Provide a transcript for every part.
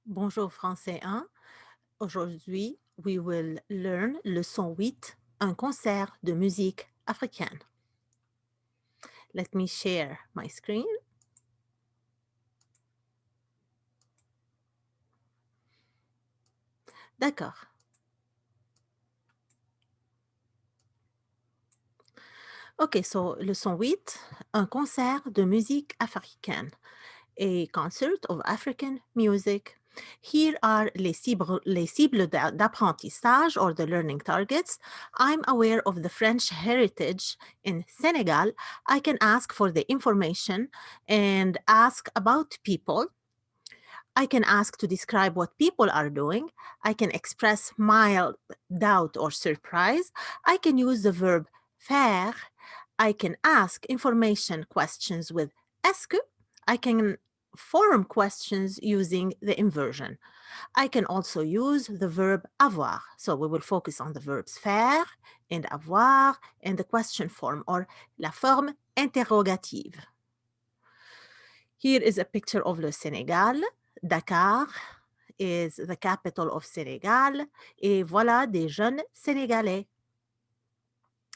Bonjour français 1. Aujourd'hui, we will learn leçon 8, un concert de musique africaine. Let me share my screen. D'accord. OK, so leçon 8, un concert de musique africaine. A concert of African music. Here are les cibles d'apprentissage or the learning targets. I'm aware of the French heritage in Senegal. I can ask for the information and ask about people. I can ask to describe what people are doing. I can express mild doubt or surprise. I can use the verb faire. I can ask information questions with est-ce que. I can form questions using the inversion. I can also use the verb avoir. So we will focus on the verbs faire and avoir and the question form or la forme interrogative. Here is a picture of le Sénégal. Dakar is the capital of Senegal. Et voilà des jeunes Sénégalais,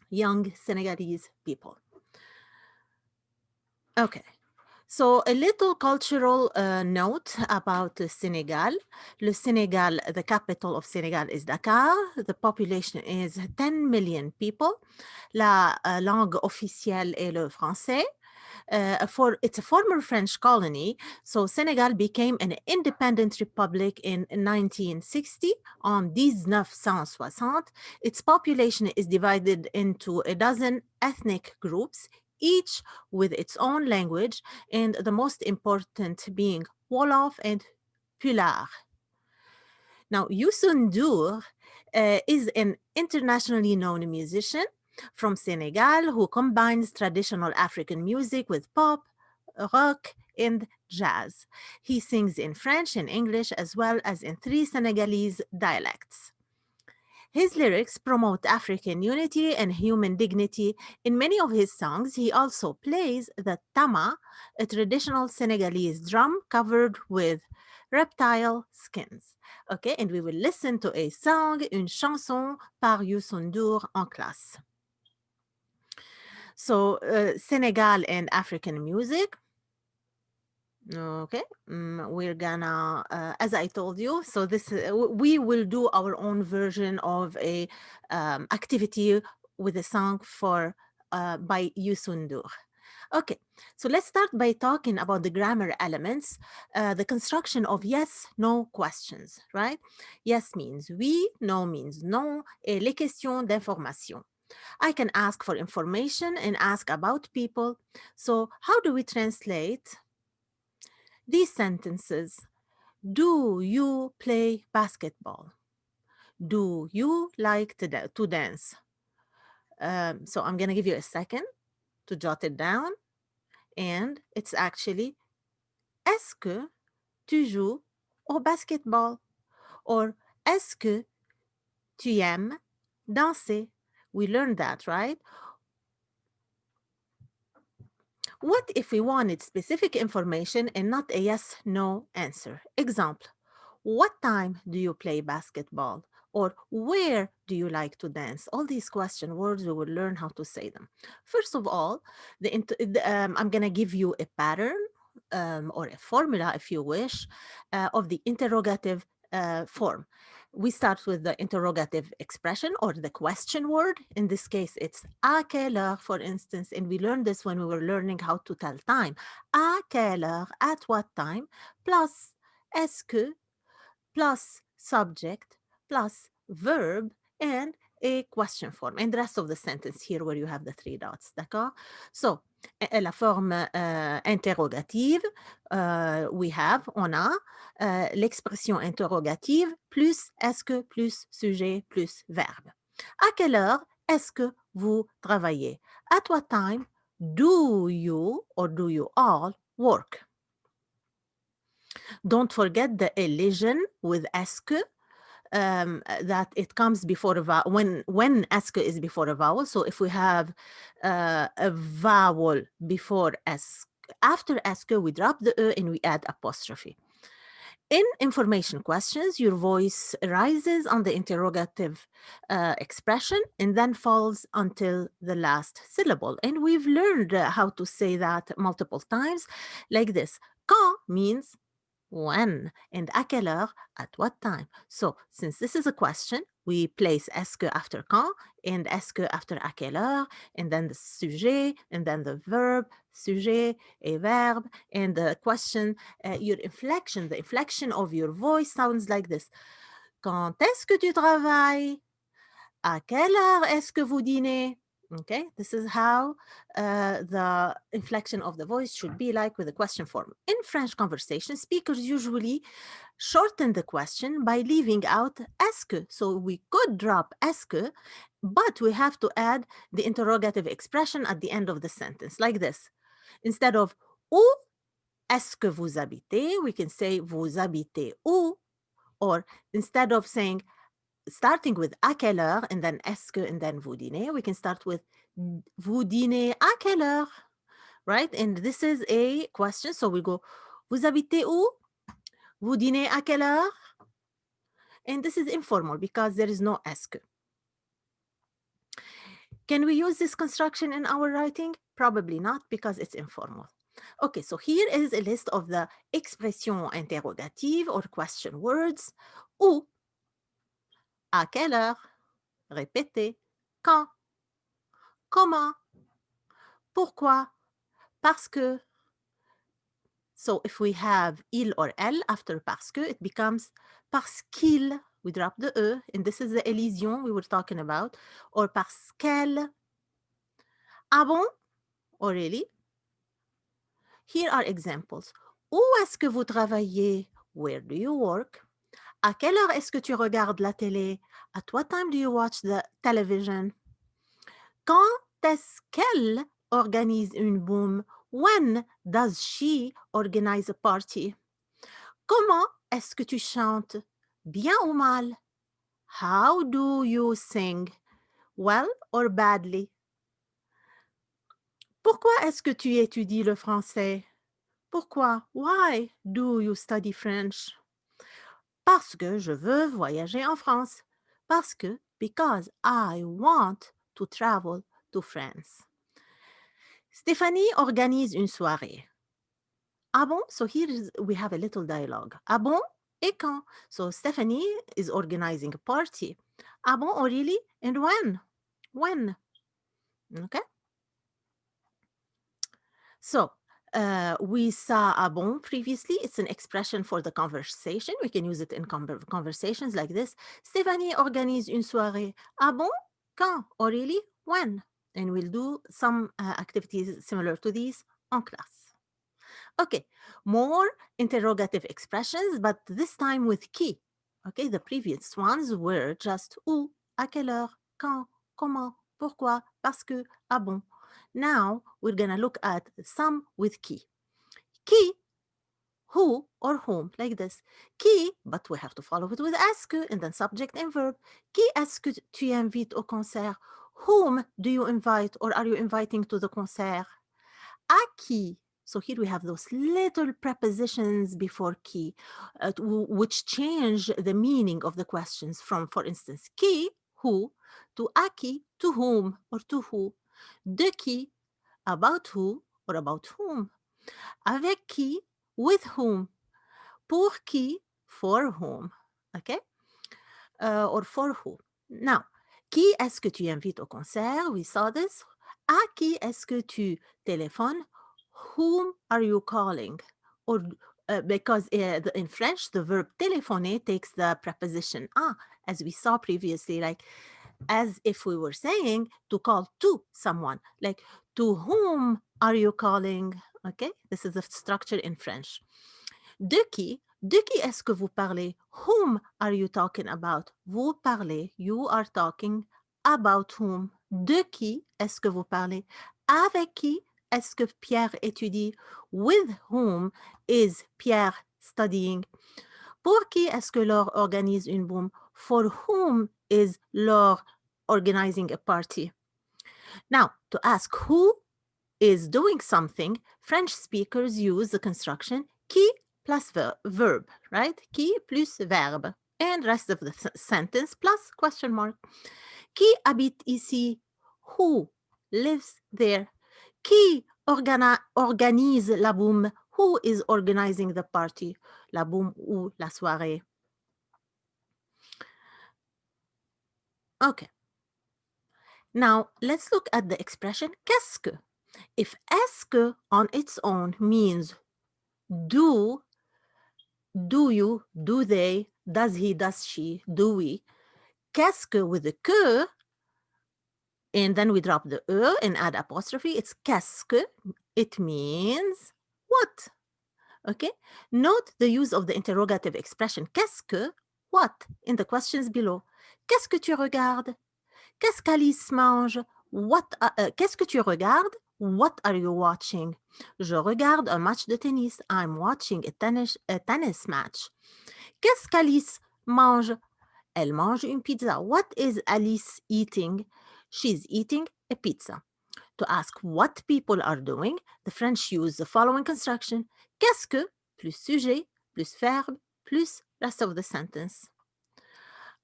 young Senegalese people. Okay. So a little cultural note about Senegal. Le Senegal, the capital of Senegal is Dakar. The population is 10 million people. La langue officielle est le français. It's a former French colony, so Senegal became an independent republic in 1960 on 1960. Its population is divided into a dozen ethnic groups, each with its own language, and the most important being Wolof and Pulaar. Now, Youssou N'Dour is an internationally known musician from Senegal who combines traditional African music with pop, rock, and jazz. He sings in French and English as well as in 3 Senegalese dialects. His lyrics promote African unity and human dignity. In many of his songs, he also plays the tama, a traditional Senegalese drum covered with reptile skins. Okay, and we will listen to a song, une chanson par Youssou N'Dour en classe. So, Senegal and African music. Okay, we're gonna, as I told you, so this we will do our own version of a activity with a song for by Youssou N'Dour. Okay, so let's start by talking about the grammar elements, the construction of yes, no questions, right? Yes means oui, no means non, et les questions d'information. I can ask for information and ask about people. So how do we translate these sentences? Do you play basketball? Do you like to dance? So I'm going to give you a second to jot it down. And it's actually, est-ce que tu joues au basketball? Or est-ce que tu aimes danser? We learned that, right? What if we wanted specific information and not a yes, no answer? Example, what time do you play basketball? Or where do you like to dance? All these question words, we will learn how to say them. First of all, I'm going to give you a pattern or a formula, if you wish, of the interrogative form. We start with the interrogative expression or the question word. In this case, it's à quelle heure, for instance, and we learned this when we were learning how to tell time. À quelle heure, at what time, plus est-ce que, plus subject, plus verb, and a question form. And the rest of the sentence here where you have the 3 dots, d'accord? So, la forme interrogative, on a l'expression interrogative plus est-ce que plus sujet plus verbe. À quelle heure est-ce que vous travaillez? At what time do you or do you all work? Don't forget the elision with est-ce que, that it comes before a vowel when est-ce que is before a vowel. So if we have a vowel before est-ce, after est-ce que, we drop the e and we add apostrophe. In information questions, your voice rises on the interrogative expression and then falls until the last syllable. And we've learned how to say that multiple times, like this. Quand means when, and à quelle heure, at what time. So since this is a question, we place est-ce que after quand and est-ce que after à quelle heure, and then the sujet, and then the verb, sujet, a verb, and the question, your inflection, the inflection of your voice sounds like this. Quand est-ce que tu travailles? À quelle heure est-ce que vous dînez? Okay, this is how the inflection of the voice should be like with the question form. In French conversation, speakers usually shorten the question by leaving out est-ce que. So we could drop est-ce que, but we have to add the interrogative expression at the end of the sentence, like this. Instead of où est-ce que vous habitez, we can say vous habitez où, or instead of saying starting with à quelle heure and then est-ce que and then vous dînez, we can start with vous dînez à quelle heure, right? And this is a question, so we go vous habitez où? Vous dînez à quelle heure? And this is informal because there is no est-ce que. Can we use this construction in our writing? Probably not because it's informal. Okay, so here is a list of the expressions interrogatives or question words. Où? À quelle heure? Répétez. Quand? Comment? Pourquoi? Parce que. So if we have il or elle after parce que, it becomes parce qu'il. We drop the e, and this is the elision we were talking about. Or parce qu'elle. Ah bon? Or really? Here are examples. Où est-ce que vous travaillez? Where do you work? À quelle heure est-ce que tu regardes la télé? At what time do you watch the television? Quand est-ce qu'elle organise une boom? When does she organize a party? Comment est-ce que tu chantes? Bien ou mal? How do you sing? Well or badly? Pourquoi est-ce que tu étudies le français? Pourquoi? Why do you study French? Parce que je veux voyager en France. Parce que, because I want to travel to France. Stéphanie organise une soirée. Ah bon? So we have a little dialogue. Ah bon? Et quand? So Stephanie is organizing a party. Ah bon? Oh, really? And when? When? Okay. So we saw ah bon previously. It's an expression for the conversation. We can use it in conversations like this. Stéphanie organise une soirée. Ah bon? Quand? Oh, really? When? And we'll do some activities similar to these en classe. Okay, more interrogative expressions, but this time with qui. Okay, the previous ones were just où, à quelle heure, quand, comment, pourquoi, parce que, ah bon. Now we're gonna look at some with qui. Qui, who or whom, like this. Qui, but we have to follow it with est-ce que and then subject and verb. Qui est-ce que tu invites au concert? Whom do you invite or are you inviting to the concert? À qui? So here we have those little prepositions before qui, which change the meaning of the questions from, for instance, qui, who, to à qui, to whom, or to who. De qui, about who, or about whom. Avec qui, with whom. Pour qui, for whom. Okay? Or for who. Now, qui est-ce que tu invites au concert? We saw this. À qui est-ce que tu téléphones? Whom are you calling? Or because in French, the verb téléphoner takes the preposition à, as we saw previously, like as if we were saying to call to someone, like to whom are you calling? Okay, this is the structure in French. De qui est-ce que vous parlez? Whom are you talking about? Vous parlez, you are talking about whom? De qui est-ce que vous parlez? Avec qui est-ce que Pierre étudie? With whom is Pierre studying? Pour qui est-ce que Laure organise une boom? For whom is Laure organizing a party? Now, to ask who is doing something, French speakers use the construction qui plus verb, right? Qui plus verbe. And rest of the sentence plus question mark. Qui habite ici? Who lives there? Qui organise la boum? Who is organizing the party? La boum ou la soirée? Okay. Now, let's look at the expression qu'est-ce que. If est-ce que on its own means do you, do they, does he, does she, do we, qu'est-ce que with the que, and then we drop the e and add apostrophe, it's qu'est-ce que, it means what? Okay? Note the use of the interrogative expression qu'est-ce que, what, in the questions below. Qu'est-ce que tu regardes? Qu'est-ce qu'Alice mange? Qu'est-ce que tu regardes? What are you watching? Je regarde un match de tennis. I'm watching a tennis match. Qu'est-ce qu'Alice mange? Elle mange une pizza. What is Alice eating? She's eating a pizza. To ask what people are doing, the French use the following construction. Qu'est-ce que plus sujet plus verbe plus rest of the sentence.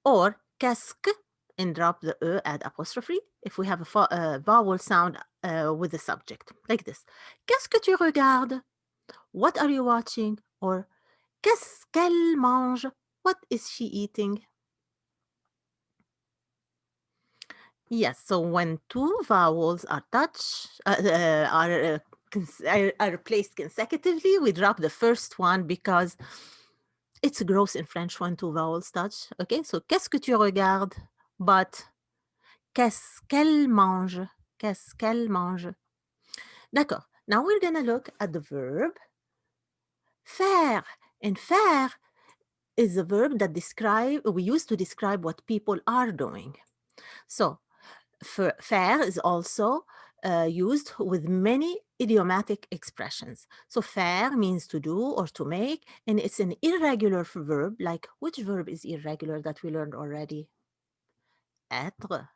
Or qu'est-ce que and drop the e, add apostrophe if we have a vowel sound with the subject, like this. Qu'est-ce que tu regardes? What are you watching? Or qu'est-ce qu'elle mange? What is she eating? Yes, so when two vowels are are placed consecutively, we drop the first one because it's gross in French when two vowels touch. Okay, so qu'est-ce que tu regardes? But qu'est-ce qu'elle mange? Qu'est-ce qu'elle mange? D'accord. Now we're going to look at the verb faire. And faire is a verb that we use to describe what people are doing. So faire is also used with many idiomatic expressions. So faire means to do or to make, and it's an irregular verb. Like which verb is irregular that we learned already? Être.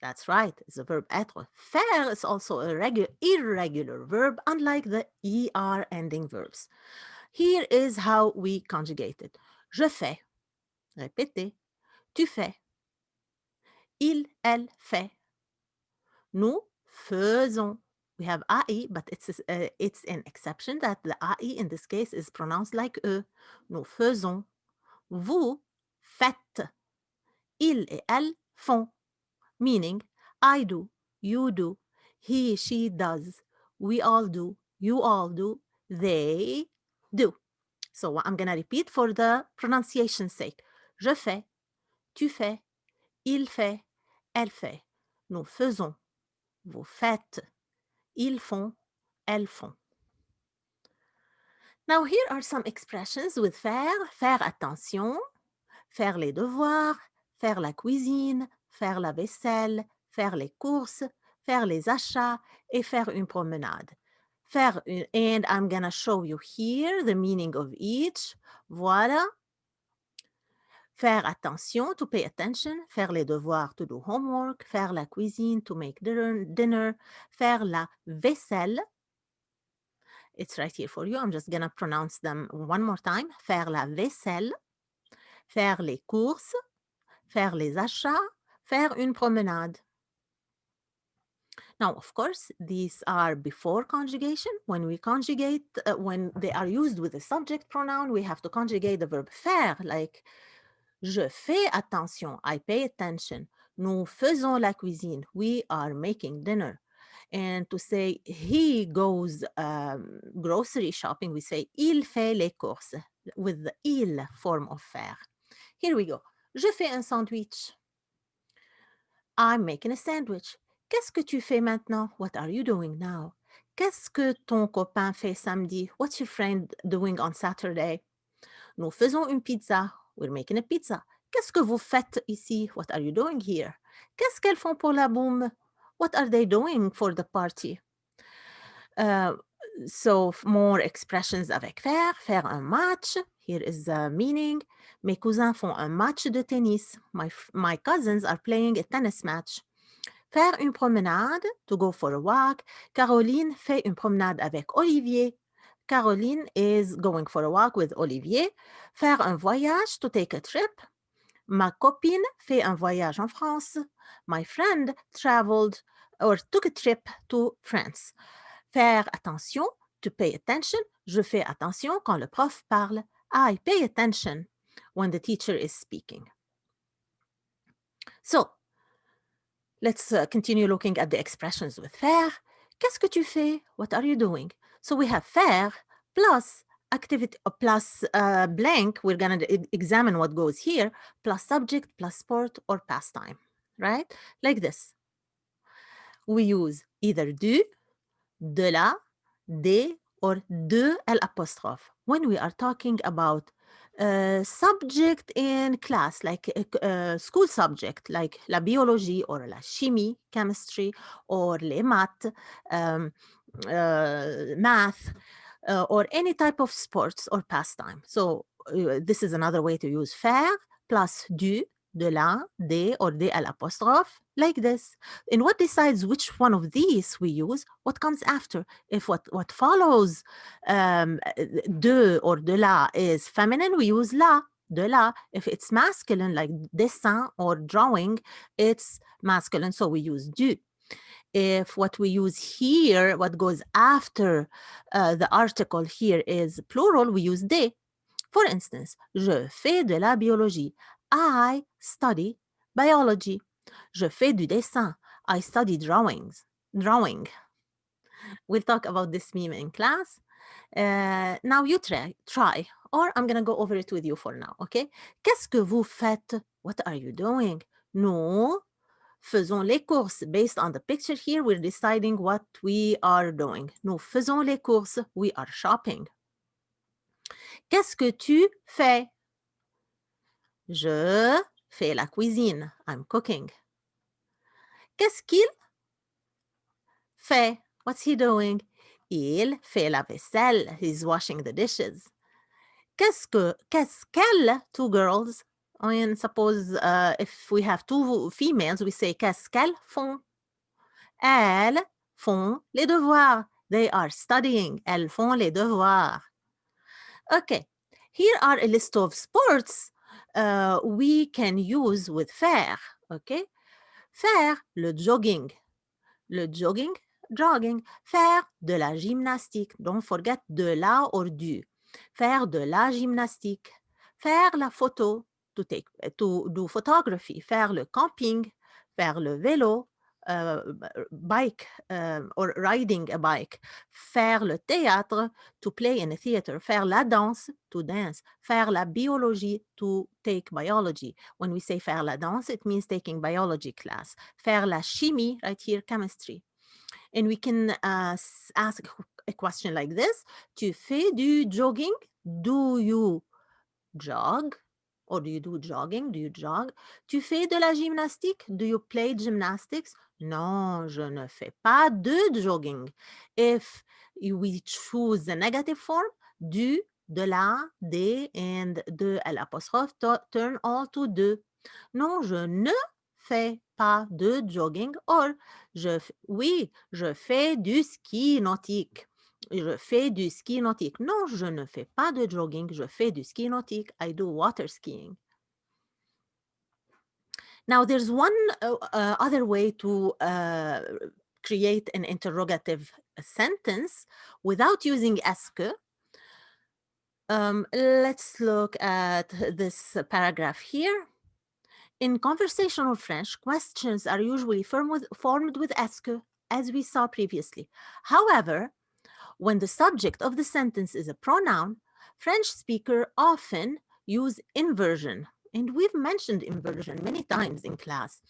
That's right, it's the verb être. Faire is also a irregular verb, unlike the er ending verbs. Here is how we conjugate it. Je fais. Répétez. Tu fais. Il, elle fait. Nous faisons. We have AI, but it's an exception that the AI in this case is pronounced like E. Nous faisons. Vous faites. Il et elle font. Meaning, I do, you do, he, she does, we all do, you all do, they do. So I'm going to repeat for the pronunciation's sake. Je fais, tu fais, il fait, elle fait, nous faisons, vous faites, ils font, elles font. Now here are some expressions with faire. Faire attention, faire les devoirs, faire la cuisine, faire la vaisselle, faire les courses, faire les achats, et faire une promenade. And I'm going to show you here the meaning of each. Voilà. Faire attention, to pay attention. Faire les devoirs, to do homework. Faire la cuisine, to make dinner. Faire la vaisselle. It's right here for you. I'm just going to pronounce them one more time. Faire la vaisselle. Faire les courses. Faire les achats. Faire une promenade. Now, of course, these are before conjugation. When we conjugate, when they are used with the subject pronoun, we have to conjugate the verb faire, like je fais attention, I pay attention. Nous faisons la cuisine, we are making dinner. And to say he goes grocery shopping, we say il fait les courses with the il form of faire. Here we go. Je fais un sandwich. I'm making a sandwich. Qu'est-ce que tu fais maintenant? What are you doing now? Qu'est-ce que ton copain fait samedi? What's your friend doing on Saturday? Nous faisons une pizza. We're making a pizza. Qu'est-ce que vous faites ici? What are you doing here? Qu'est-ce qu'elles font pour la boum? What are they doing for the party? So more expressions avec faire. Faire un match. Here is the meaning. Mes cousins font un match de tennis. My cousins are playing a tennis match. Faire une promenade, to go for a walk. Caroline fait une promenade avec Olivier. Caroline is going for a walk with Olivier. Faire un voyage, to take a trip. Ma copine fait un voyage en France. My friend traveled or took a trip to France. Faire attention, to pay attention. Je fais attention quand le prof parle. I pay attention when the teacher is speaking. So, let's continue looking at the expressions with faire. Qu'est-ce que tu fais? What are you doing? So we have faire plus activity plus blank. We're going to examine what goes here, plus subject, plus sport, or pastime, right? Like this. We use either du, de la, des, or de l'apostrophe when we are talking about subject in class, like school subject, like la biologie or la chimie, chemistry, or les maths, math, or any type of sports or pastime. So this is another way to use faire plus du, de la, des, or des à l'apostrophe, like this. And what decides which one of these we use? What comes after? If what follows de or de la is feminine, we use la, de la. If it's masculine, like dessin or drawing, it's masculine, so we use du. If what we use here, what goes after the article here is plural, we use des. For instance, je fais de la biologie. I study biology. Je fais du dessin. I study drawing. We'll talk about this meme in class. Now you try, or I'm going to go over it with you for now, okay? Qu'est-ce que vous faites? What are you doing? Nous faisons les courses. Based on the picture here, we're deciding what we are doing. Nous faisons les courses. We are shopping. Qu'est-ce que tu fais? Je fais la cuisine. I'm cooking. Qu'est-ce qu'il fait? What's he doing? Il fait la vaisselle. He's washing the dishes. Qu'est-ce qu'elle, two girls. And suppose if we have two females, we say qu'est-ce qu'elles font? Elles font les devoirs. They are studying. Elles font les devoirs. Okay, here are a list of sports we can use with faire, okay? Faire le jogging. Le jogging, jogging. Faire de la gymnastique. Don't forget de la or du. Faire de la gymnastique. Faire la photo, to do photography. Faire le camping. Faire le vélo. Bike or riding a bike. Faire le théâtre, to play in a theater. Faire la danse, to dance. Faire la biologie, to take biology. When we say faire la danse, it means taking biology class. Faire la chimie, right here, chemistry. And we can ask a question like this. Tu fais du jogging? Do you jog? Or do you do jogging? Do you jog? Tu fais de la gymnastique? Do you play gymnastics? Non, je ne fais pas de jogging. If we choose the negative form, du, de la, des, and de l'apostrophe, turn all to de. Non, je ne fais pas de jogging. Or, oui, je fais du ski nautique. Je fais du ski nautique. Non, je ne fais pas de jogging. Je fais du ski nautique. I do water skiing. Now, there's one other way to create an interrogative sentence without using est-ce que. Let's look at this paragraph here. In conversational French, questions are usually formed with est-ce que, as we saw previously. However, when the subject of the sentence is a pronoun, French speakers often use inversion. And we've mentioned inversion many times in class.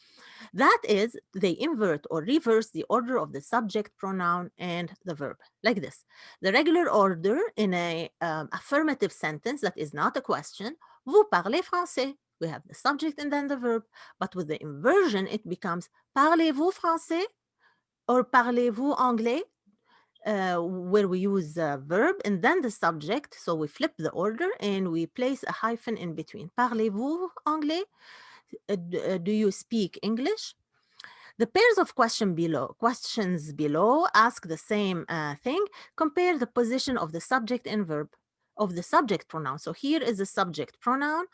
That is, they invert or reverse the order of the subject, pronoun, and the verb, like this. The regular order in an affirmative sentence that is not a question, vous parlez français. We have the subject and then the verb. But with the inversion, it becomes parlez-vous français or parlez-vous anglais? Where we use the verb and then the subject. So we flip the order and we place a hyphen in between. Parlez-vous anglais? Do you speak English? The pairs of questions below ask the same thing. Compare the position of the subject and verb of the subject pronoun. So here is the subject pronoun.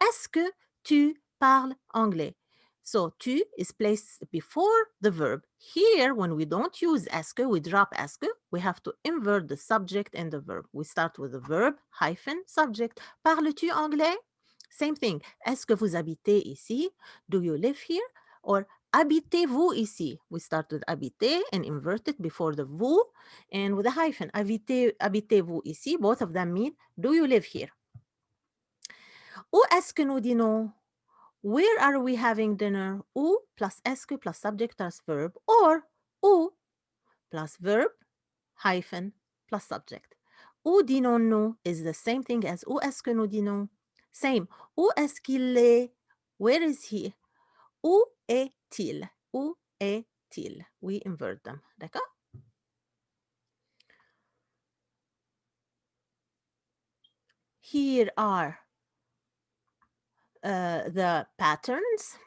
Est-ce que tu parles anglais? So tu is placed before the verb. Here, when we don't use est-ce que, we drop est-ce que, we have to invert the subject and the verb. We start with the verb hyphen subject. Parles-tu anglais? Same thing. Est-ce que vous habitez ici? Do you live here? Or habitez-vous ici? We start with habiter and invert it before the vous and with a hyphen. Habitez-vous ici? Both of them mean, do you live here? Où est-ce que nous dînons? Where are we having dinner? Où plus est-ce que plus subject plus verb, or où plus verb hyphen plus subject. Où dînons-nous is the same thing as où est-ce que nous dînons? Same. Où est-ce qu'il est? Where is he? Où est-il? Où est-il? We invert them. D'accord? Here are the patterns.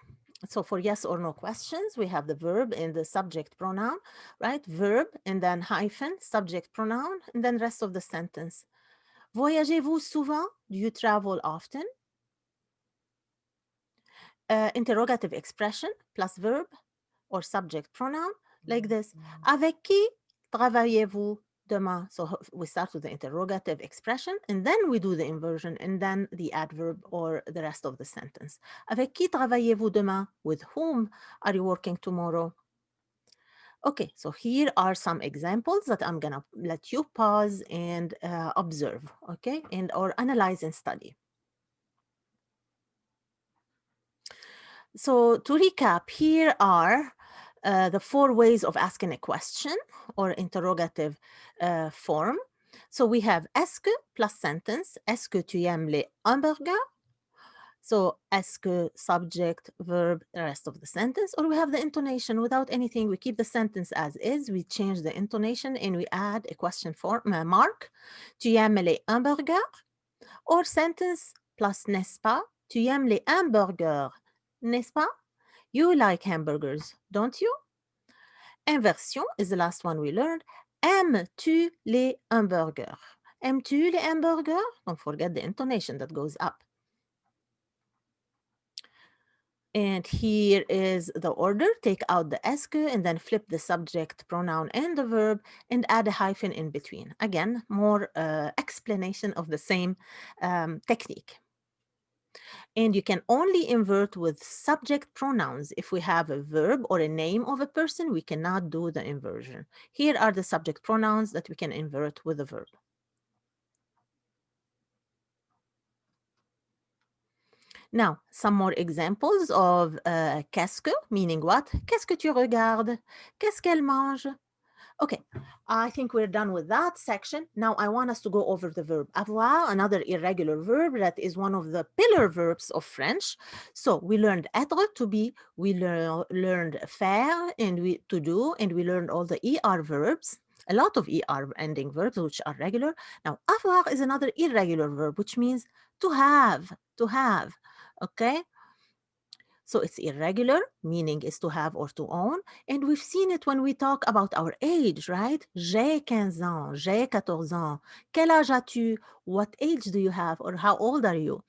So for yes or no questions, we have the verb and the subject pronoun, right? Verb and then hyphen, subject pronoun, and then rest of the sentence. Voyagez-vous souvent? Do you travel often? Interrogative expression plus verb or subject pronoun like this. Avec qui travaillez-vous demain? So we start with the interrogative expression and then we do the inversion and then the adverb or the rest of the sentence. Avec qui travaillez-vous demain? With whom are you working tomorrow? Okay, so here are some examples that I'm gonna let you pause and observe, okay, and or analyze and study. So to recap, here are the 4 ways of asking a question or interrogative form. So we have est-ce que plus sentence. Est-ce que tu aimes les hamburgers? So est-ce que subject, verb, the rest of the sentence. Or we have the intonation without anything. We keep the sentence as is. We change the intonation and we add a question form mark. Tu aimes les hamburgers? Or sentence plus n'est-ce pas? Tu aimes les hamburgers? N'est-ce pas? You like hamburgers, don't you? Inversion is the last one we learned. Aimes-tu les hamburgers? Aimes-tu les hamburgers? Don't forget the intonation that goes up. And here is the order. Take out the est-ce que and then flip the subject pronoun and the verb and add a hyphen in between. Again, more explanation of the same technique. And you can only invert with subject pronouns. If we have a verb or a name of a person, we cannot do the inversion. Here are the subject pronouns that we can invert with the verb. Now, some more examples of qu'est-ce que, meaning what? Qu'est-ce que tu regardes? Qu'est-ce qu'elle mange? Okay, I think we're done with that section. Now I want us to go over the verb avoir, another irregular verb that is one of the pillar verbs of French. So we learned être, to be, we learned faire, and we to do, and we learned all the ER verbs, a lot of ER ending verbs which are regular. Now avoir is another irregular verb, which means to have, okay? So it's irregular, meaning is to have or to own. And we've seen it when we talk about our age, right? J'ai 15 ans, j'ai 14 ans. Quel âge as-tu? What age do you have? Or how old are you?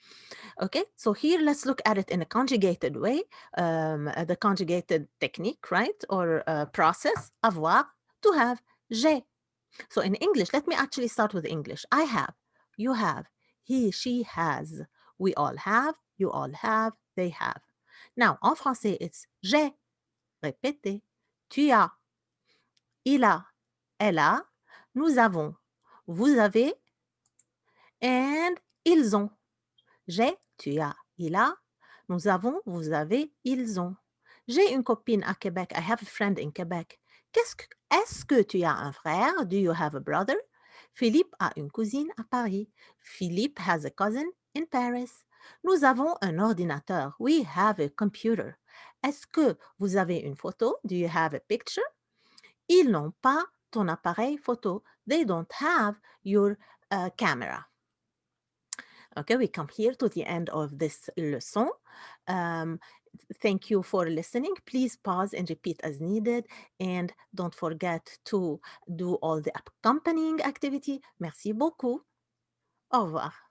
Okay, so here let's look at it in a conjugated way, the conjugated technique, right? Or process, avoir, to have, j'ai. So in English, let me actually start with English. I have, you have, he, she has, we all have, you all have, they have. Now, en français, it's j'ai, répétez, tu as, il a, elle a, nous avons, vous avez, and ils ont. J'ai, tu as, il a, nous avons, vous avez, ils ont. J'ai une copine à Québec. I have a friend in Québec. Est-ce que tu as un frère? Do you have a brother? Philippe a une cousine à Paris. Philippe has a cousin in Paris. Nous avons un ordinateur. We have a computer. Est-ce que vous avez une photo? Do you have a picture? Ils n'ont pas ton appareil photo. They don't have your camera. Okay, we come here to the end of this lesson. Um, Thank you for listening. Please pause and repeat as needed. And don't forget to do all the accompanying activity. Merci beaucoup. Au revoir.